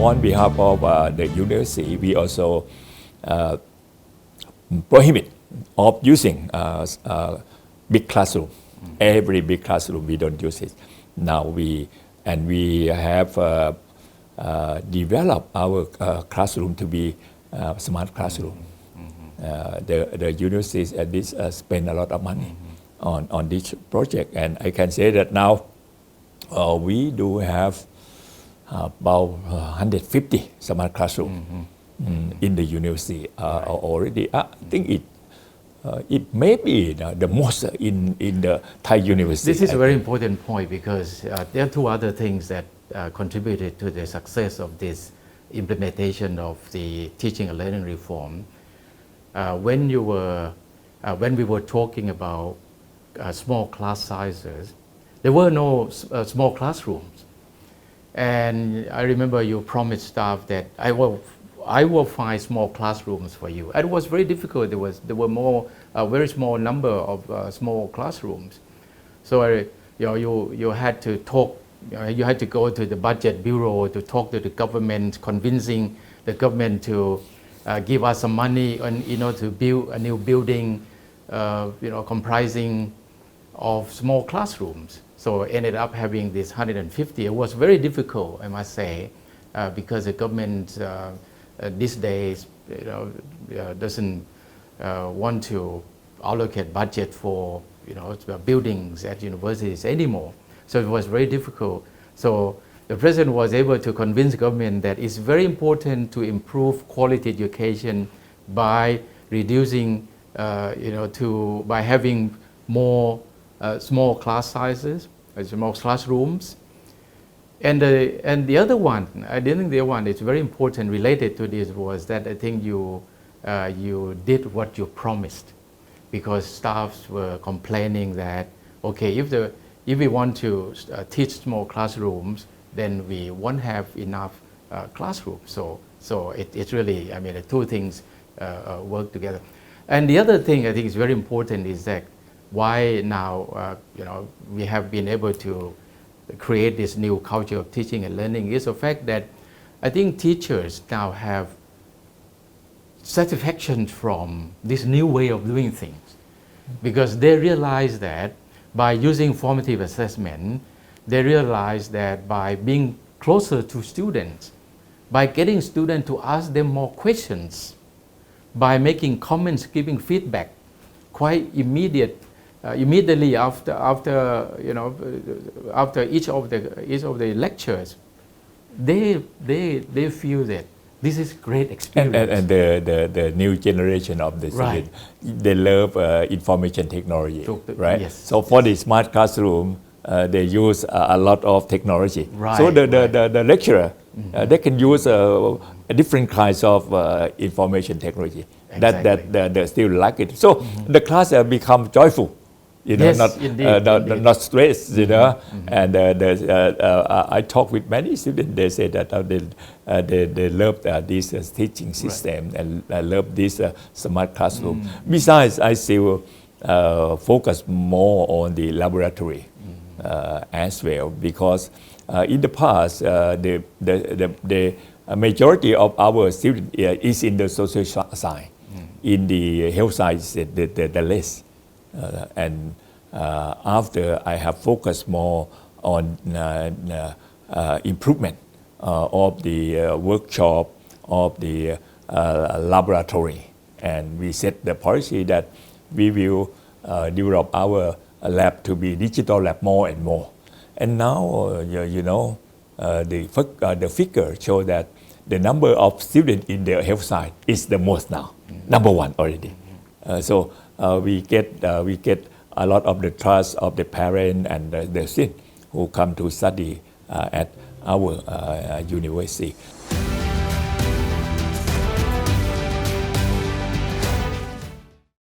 on behalf of the university, we also prohibit of using big classroom. Every big classroom we don't use it. Now we have developed our classroom to be smart classroom. The universities at this spend a lot of money on this project, and I can say that now we do have about 150 smart classroom in the university already. I think it may be the most in the Thai university. This is a very important point because there are two other things that contributed to the success of this implementation of the teaching and learning reform. When we were talking about small class sizes, there were no small classrooms. And I remember you promised staff that I will find small classrooms for you. And it was very difficult. There were more a very small number of small classrooms. So you had to talk. You had to go to the budget bureau to talk to the government, convincing the government to give us some money and to build a new building, comprising of small classrooms. So ended up having this 150. It was very difficult, I must say, because the government these days doesn't want to allocate budget for buildings at universities anymore. So it was very difficult. So the president was able to convince government that it's very important to improve quality education by reducing, by having more small class sizes, small classrooms. And the other one, I think the other one is very important related to this was that I think you did what you promised, because staffs were complaining that if we want to teach small classrooms, then we won't have enough classrooms. So it's really, the two things work together. And the other thing I think is very important is that why now we have been able to create this new culture of teaching and learning is the fact that I think teachers now have satisfaction from this new way of doing things, because they realize that by using formative assessment, they realize that by being closer to students, by getting students to ask them more questions, by making comments, giving feedback quite immediately after each of the lectures, they feel that this is great experience. And the new generation of the students, they love information technology, right? Yes. So for the smart classroom, they use a lot of technology. Right, so the lecturer, they can use different kinds of information technology. Exactly. that they still like it. So the class become joyful. Yes, not stressed, And I talk with many students. They say that they love this teaching system and love this smart classroom. Besides, I still focus more on the laboratory as well, because in the past the majority of our students is in the social science. In the health science, the less. And after I have focused more on improvement of the workshop, of the laboratory, and we set the policy that we will develop our lab to be digital lab more and more. And now, the figure show that the number of students in the health science is the most now, number one already. So we get a lot of the trust of the parents and the students who come to study at our university.